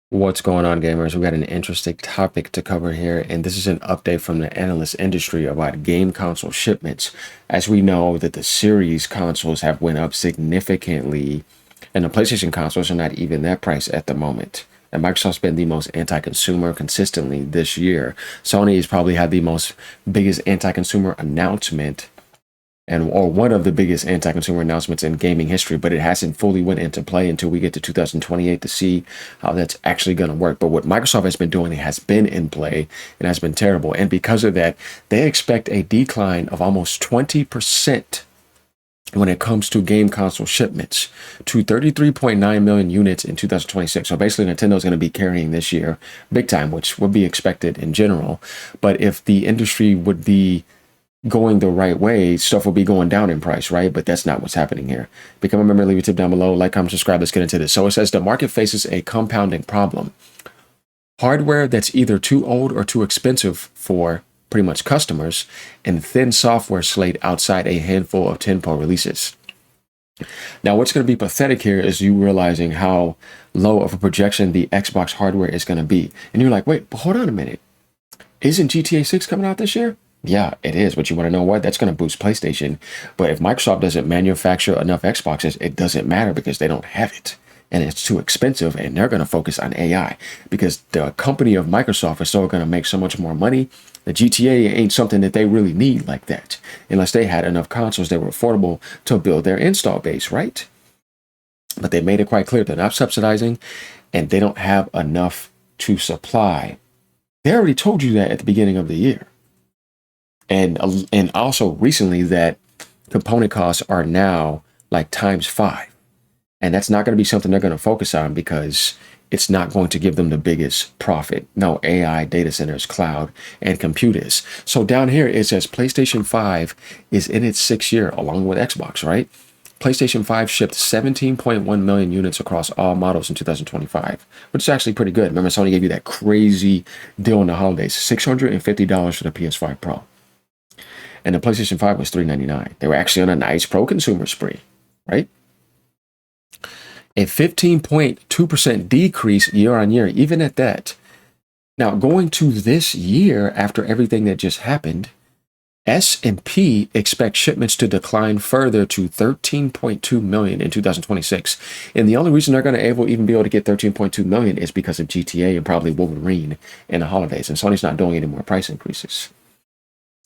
What's going on, gamers? We got an interesting topic to cover here, and this is an update from the analyst industry about game console shipments. As we know that the series consoles have went up significantly, and the PlayStation consoles are not even that price at the moment. And Microsoft's been the most anti-consumer consistently this year. Sony has probably had the most biggest anti-consumer announcement and or one of the biggest anti-consumer announcements in gaming history, but it hasn't fully went into play until we get to 2028 to see how that's actually going to work. But what Microsoft has been doing, it has been in play and has been terrible. And because of that, they expect a decline of almost 20% when it comes to game console shipments to 33.9 million units in 2026. So basically Nintendo's going to be carrying this year big time, which would be expected in general. But if the industry would be going the right way, stuff will be going down in price, right? But that's not what's happening here. Become a member, leave a tip down below, like, comment, subscribe. Let's get into this. So it says the market faces a compounding problem. Hardware that's either too old or too expensive for pretty much customers, and thin software slate outside a handful of tentpole releases. Now, what's going to be pathetic here is you realizing how low of a projection the Xbox hardware is going to be. And you're like, wait, but hold on a minute. Isn't GTA 6 coming out this year? Yeah, it is. But you want to know what? That's going to boost PlayStation. But if Microsoft doesn't manufacture enough Xboxes, it doesn't matter because they don't have it. And it's too expensive, and they're going to focus on AI because the company of Microsoft is still going to make so much more money. The GTA ain't something that they really need like that, unless they had enough consoles that were affordable to build their install base, right? But they made it quite clear they're not subsidizing, and they don't have enough to supply. They already told you that at the beginning of the year. And also recently that component costs are now like ×5. And that's not going to be something they're going to focus on because it's not going to give them the biggest profit. No, AI, data centers, cloud, and compute is. So down here, it says PlayStation 5 is in its 6th year along with Xbox, right? PlayStation 5 shipped 17.1 million units across all models in 2025, which is actually pretty good. Remember, Sony gave you that crazy deal in the holidays, $650 for the PS5 Pro. And the PlayStation 5 was $399. They were actually on a nice pro-consumer spree, right? A 15.2% decrease year on year, even at that. Now, going to this year, after everything that just happened, S&P expects shipments to decline further to 13.2 million in 2026. And the only reason they're going to even be able to get 13.2 million is because of GTA and probably Wolverine in the holidays. And Sony's not doing any more price increases.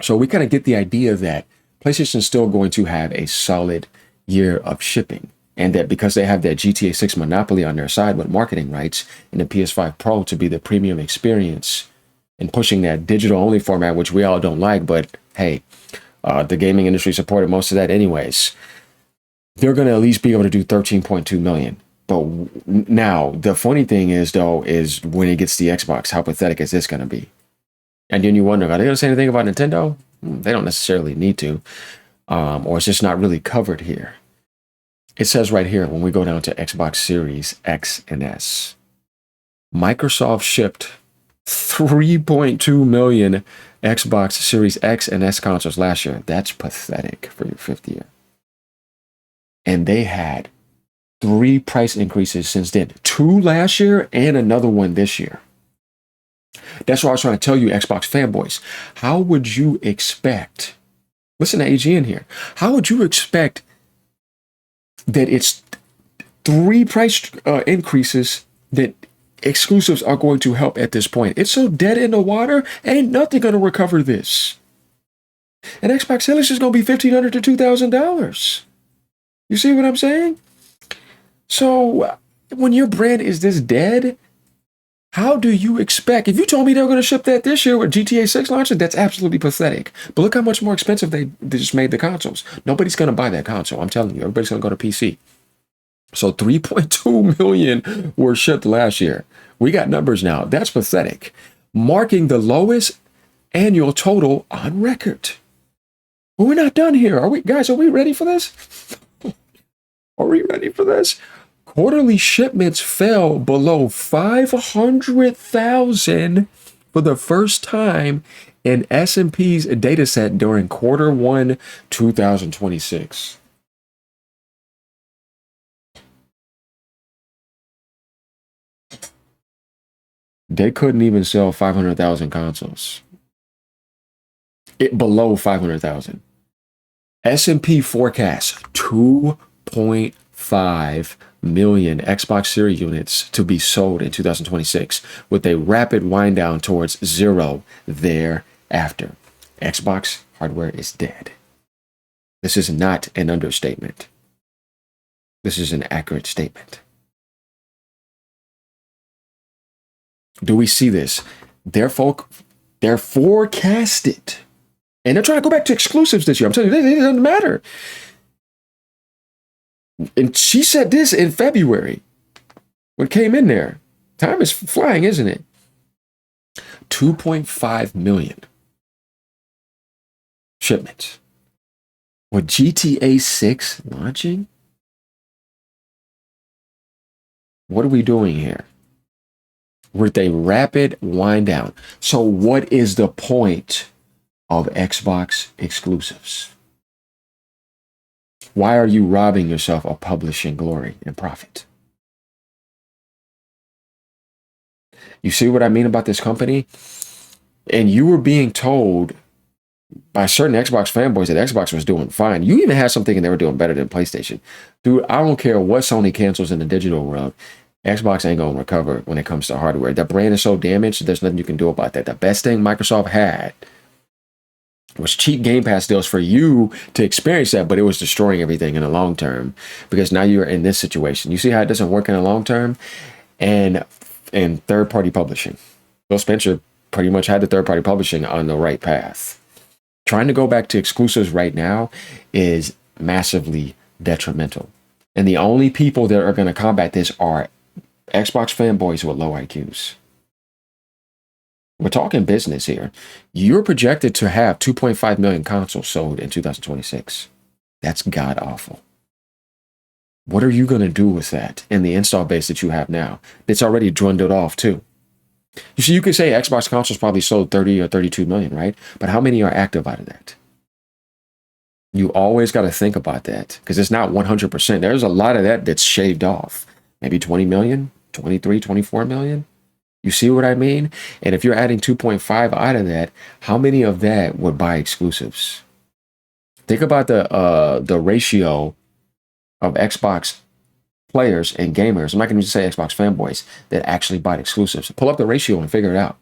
So we kind of get the idea that PlayStation is still going to have a solid year of shipping, and that because they have that GTA 6 monopoly on their side with marketing rights and the PS5 Pro to be the premium experience and pushing that digital only format, which we all don't like, but hey, the gaming industry supported most of that anyways. They're going to at least be able to do 13.2 million. But now the funny thing is, though, is when it gets the Xbox, how pathetic is this going to be? And then you wonder, are they going to say anything about Nintendo? They don't necessarily need to, or it's just not really covered here. It says right here, when we go down to Xbox Series X and S, Microsoft shipped 3.2 million Xbox Series X and S consoles last year. That's pathetic for your 5th year. And they had 3 price increases since then. 2 last year and another one this year. That's what I was trying to tell you, Xbox fanboys. How would you expect, listen to AGN here, how would you expect that it's 3 price increases that exclusives are going to help at this point? It's so dead in the water, ain't nothing going to recover this. And Xbox Series is going to be $1,500 to $2,000. You see what I'm saying? So when your brand is this dead, how do you expect, if you told me they were going to ship that this year with GTA 6 launching, that's absolutely pathetic. But look how much more expensive they just made the consoles. Nobody's going to buy that console. I'm telling you, everybody's going to go to PC. So 3.2 million were shipped last year. We got numbers now. That's pathetic. Marking the lowest annual total on record. But we're not done here. Are we, guys, are we ready for this? Are we ready for this? Quarterly shipments fell below 500,000 for the first time in S&P's data set during Q1 2026. They couldn't even sell 500,000 consoles. It below 500,000. S&P forecasts 2.5 million Xbox Series units to be sold in 2026, with a rapid wind down towards zero thereafter. Xbox hardware is dead. This is not an understatement. This is an accurate statement. Do we see this? They're forecasted. And they're trying to go back to exclusives this year. I'm telling you, it doesn't matter. And she said this in February when it came in there. Time is flying, isn't it? 2.5 million shipments. With GTA 6 launching? What are we doing here? With a rapid wind down. So what is the point of Xbox exclusives? Why are you robbing yourself of publishing glory and profit? You see what I mean about this company? And you were being told by certain Xbox fanboys that Xbox was doing fine. You even had some thinking they were doing better than PlayStation. Dude, I don't care what Sony cancels in the digital world. Xbox ain't going to recover when it comes to hardware. The brand is so damaged, there's nothing you can do about that. The best thing Microsoft had was cheap Game Pass deals for you to experience that, but it was destroying everything in the long term because now you're in this situation. You see how it doesn't work in the long term? And third-party publishing. Phil Spencer pretty much had the third-party publishing on the right path. Trying to go back to exclusives right now is massively detrimental. And the only people that are going to combat this are Xbox fanboys with low IQs. We're talking business here. You're projected to have 2.5 million consoles sold in 2026. That's god awful. What are you going to do with that in the install base that you have now? It's already dwindled off too. You see, you could say Xbox consoles probably sold 30 or 32 million, right? But how many are active out of that? You always got to think about that because it's not 100%. There's a lot of that that's shaved off. Maybe 20 million, 23, 24 million. You see what I mean? And if you're adding 2.5 out of that, how many of that would buy exclusives? Think about the ratio of Xbox players and gamers. I'm not going to say Xbox fanboys that actually bought exclusives. Pull up the ratio and figure it out.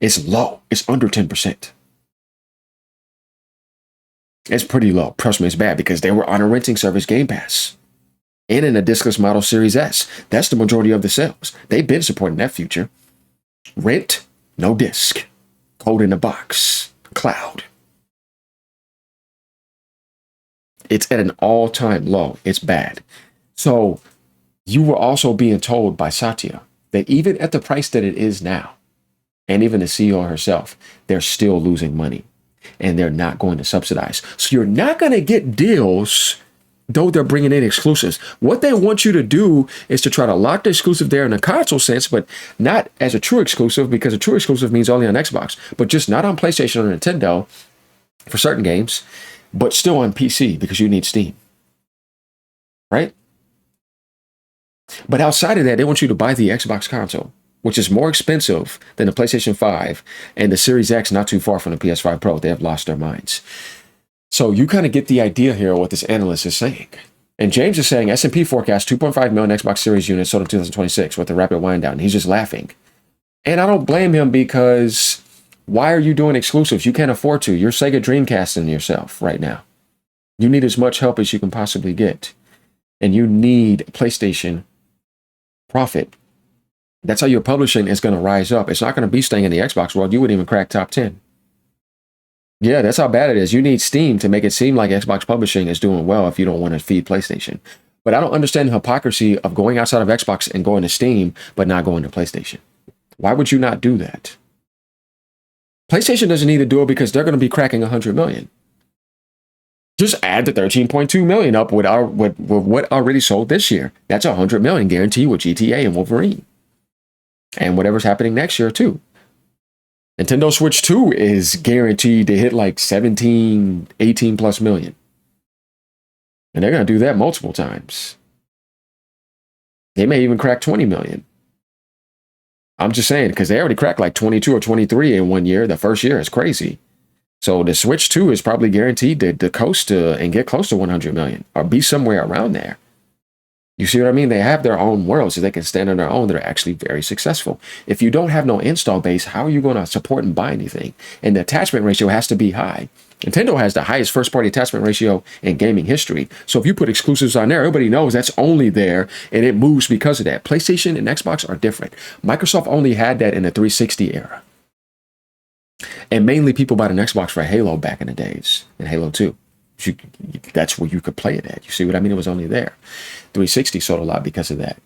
It's low. It's under 10%. It's pretty low. Trust me, it's bad because they were on a renting service, Game Pass, and in a discless model Series S. That's the majority of the sales. They've been supporting that future. Rent, no disc. Code in the box. Cloud. It's at an all-time low. It's bad. So you were also being told by Satya that even at the price that it is now, and even the CEO herself, they're still losing money and they're not going to subsidize. So you're not going to get deals, though they're bringing in exclusives. What they want you to do is to try to lock the exclusive there in a console sense, but not as a true exclusive, because a true exclusive means only on Xbox, but just not on PlayStation or Nintendo for certain games, but still on PC because you need Steam, right? But outside of that, they want you to buy the Xbox console, which is more expensive than the PlayStation 5 and the Series X, not too far from the PS5 Pro. They have lost their minds. So you kind of get the idea here of what this analyst is saying. And James is saying S&P forecast 2.5 million Xbox Series units sold in 2026 with a rapid wind down. He's just laughing. And I don't blame him because why are you doing exclusives? You can't afford to. You're Sega Dreamcasting yourself right now. You need as much help as you can possibly get. And you need PlayStation profit. That's how your publishing is going to rise up. It's not going to be staying in the Xbox world. You wouldn't even crack top 10. Yeah, that's how bad it is. You need Steam to make it seem like Xbox publishing is doing well if you don't want to feed PlayStation. But I don't understand the hypocrisy of going outside of Xbox and going to Steam, but not going to PlayStation. Why would you not do that? PlayStation doesn't need to do it because they're going to be cracking 100 million. Just add the 13.2 million up with what already sold this year. That's 100 million guaranteed with GTA and Wolverine. And whatever's happening next year too. Nintendo Switch 2 is guaranteed to hit like 17, 18 plus million. And they're going to do that multiple times. They may even crack 20 million. I'm just saying, because they already cracked like 22 or 23 in 1 year. The first year is crazy. So the Switch 2 is probably guaranteed to coast to and get close to 100 million or be somewhere around there. You see what I mean? They have their own world, so they can stand on their own. They're actually very successful. If you don't have no install base, how are you going to support and buy anything? And the attachment ratio has to be high. Nintendo has the highest first-party attachment ratio in gaming history. So if you put exclusives on there, everybody knows that's only there, and it moves because of that. PlayStation and Xbox are different. Microsoft only had that in the 360 era. And mainly people bought an Xbox for Halo back in the days, and Halo 2. That's where you could play it at. You see what I mean? It was only there. 360 sold a lot because of that.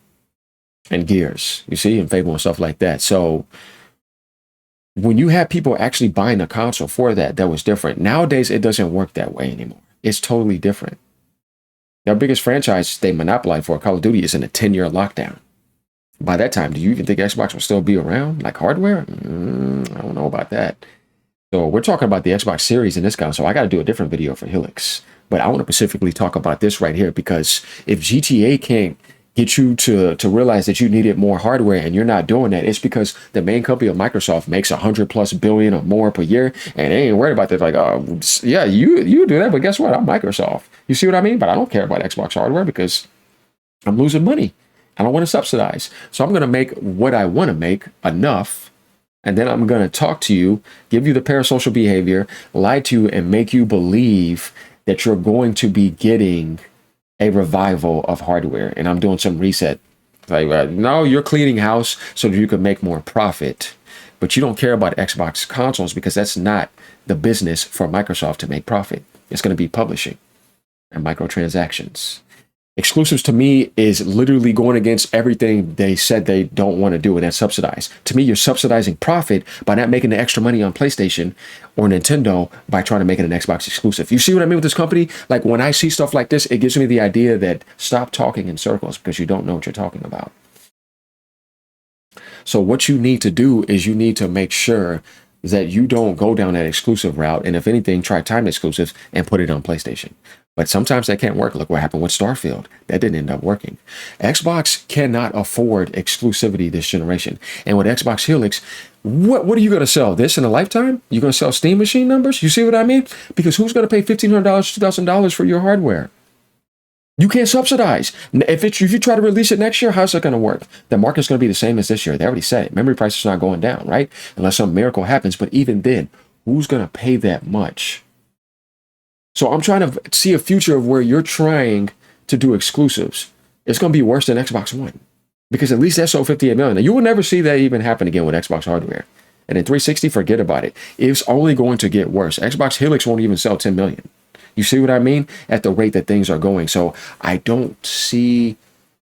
And Gears, you see, and Fable and stuff like that. So when you have people actually buying a console for that, that was different. Nowadays, it doesn't work that way anymore. It's totally different. Their biggest franchise they monopolized for Call of Duty is in a 10-year lockdown. By that time, do you even think Xbox will still be around? Like hardware? I don't know about that. So we're talking about the Xbox Series in this console. I got to do a different video for Helix. But I want to specifically talk about this right here, because if GTA can't get you to realize that you needed more hardware and you're not doing that, it's because the main company of Microsoft makes $100+ billion or more per year, and they ain't worried about that. Like, oh, yeah, you do that, but guess what? I'm Microsoft. You see what I mean? But I don't care about Xbox hardware because I'm losing money. I don't want to subsidize. So I'm going to make what I want to make enough. And then I'm going to talk to you, give you the parasocial behavior, lie to you, and make you believe that you're going to be getting a revival of hardware. And I'm doing some reset. Like, no, you're cleaning house so that you can make more profit. But you don't care about Xbox consoles because that's not the business for Microsoft to make profit. It's going to be publishing and microtransactions. Exclusives to me is literally going against everything they said they don't want to do, and that's subsidize. To me, you're subsidizing profit by not making the extra money on PlayStation or Nintendo by trying to make it an Xbox exclusive. You see what I mean with this company? Like when I see stuff like this, it gives me the idea that stop talking in circles because you don't know what you're talking about. So what you need to do is you need to make sure that you don't go down that exclusive route. And if anything, try time exclusives and put it on PlayStation. But sometimes that can't work. Look what happened with Starfield. That didn't end up working. Xbox cannot afford exclusivity this generation. And with Xbox Helix, what are you going to sell? This in a lifetime? You're going to sell Steam machine numbers? You see what I mean? Because who's going to pay $1,500, $2,000 for your hardware? You can't subsidize. If you try to release it next year, how's that going to work? The market's going to be the same as this year. They already said it. Memory prices are not going down, right? Unless some miracle happens. But even then, who's going to pay that much? So I'm trying to see a future of where you're trying to do exclusives. It's going to be worse than Xbox One because at least that sold 58 million. Now, you will never see that even happen again with Xbox hardware. And in 360, forget about it. It's only going to get worse. Xbox Helix won't even sell 10 million. You see what I mean? At the rate that things are going. So I don't see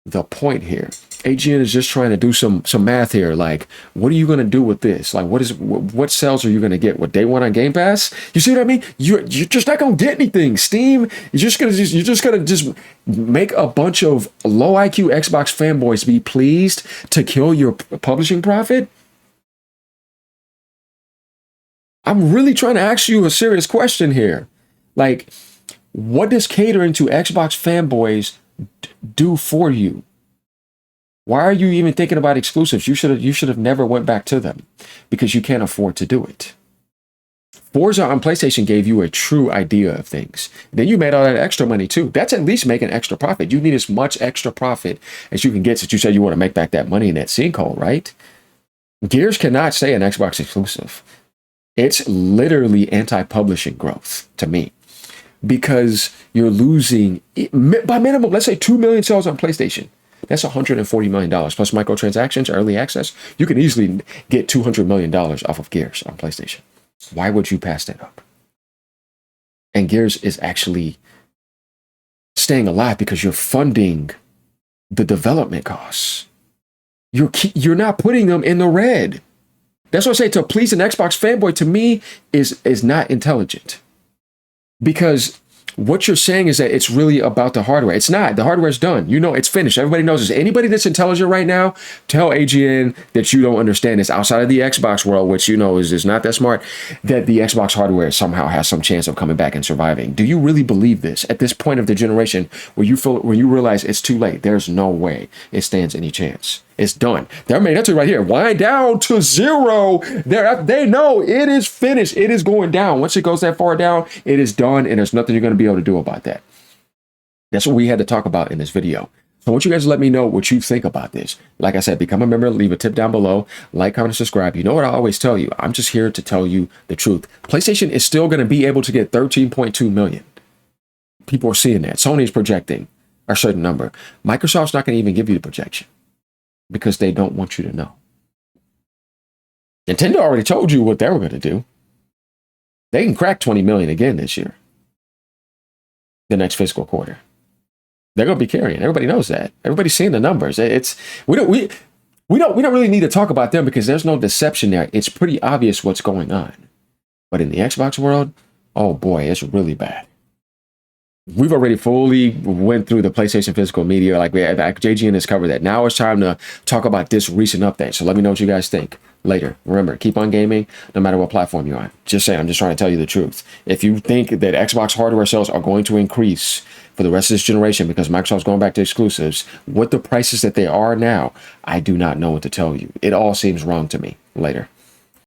the point here. AGN is just trying to do some math here. Like, what are you going to do with this? Like, what sales are you going to get? What, day one on Game Pass? You see what I mean? You're just not going to get anything. Steam, you're just going to make a bunch of low IQ Xbox fanboys be pleased to kill your publishing profit. I'm really trying to ask you a serious question here. Like, what does catering to Xbox fanboys do for you? Why are you even thinking about exclusives? You should have never went back to them because you can't afford to do it. Forza on PlayStation gave you a true idea of things. Then you made all that extra money too. That's at least making extra profit. You need as much extra profit as you can get since you said you want to make back that money in that sinkhole, right? Gears cannot stay an Xbox exclusive. It's literally anti-publishing growth to me because you're losing by minimum, let's say 2 million sales on PlayStation. That's $140 million plus microtransactions, early access. You can easily get $200 million off of Gears on PlayStation. Why would you pass that up? And Gears is actually staying alive because you're funding the development costs. You're not putting them in the red. That's what I say, to please an Xbox fanboy to me is not intelligent. Because what you're saying is that it's really about the hardware. It's not. The hardware's done. You know, it's finished. Everybody knows this. Anybody that's intelligent right now, tell AGN that you don't understand this outside of the Xbox world, which you know is not that smart, that the Xbox hardware somehow has some chance of coming back and surviving. Do you really believe this at this point of the generation where you realize it's too late? There's no way it stands any chance. It's done. They're made into right here. Wind down to 0. They know it is finished. It is going down. Once it goes that far down, it is done, and there's nothing you're going to be able to do about that. That's what we had to talk about in this video. So I want you guys to let me know what you think about this. Like I said, become a member, leave a tip down below, like, comment, and subscribe. You know what I always tell you. I'm just here to tell you the truth. PlayStation is still going to be able to get 13.2 million. People are seeing that. Sony is projecting a certain number. Microsoft's not going to even give you the projection because they don't want you to know. Nintendo already told you what they were going to do. They can crack 20 million again this year, the next fiscal quarter. They're going to be carrying. Everybody knows that. Everybody's seeing the numbers. We don't really need to talk about them because there's no deception there. It's pretty obvious what's going on. But in the Xbox world, oh boy, it's really bad. We've already fully went through the PlayStation physical media. Like JGN has covered that. Now it's time to talk about this recent update. So let me know what you guys think later. Remember, keep on gaming no matter what platform you're on. Just saying, I'm just trying to tell you the truth. If you think that Xbox hardware sales are going to increase for the rest of this generation because Microsoft's going back to exclusives, with the prices that they are now, I do not know what to tell you. It all seems wrong to me. Later.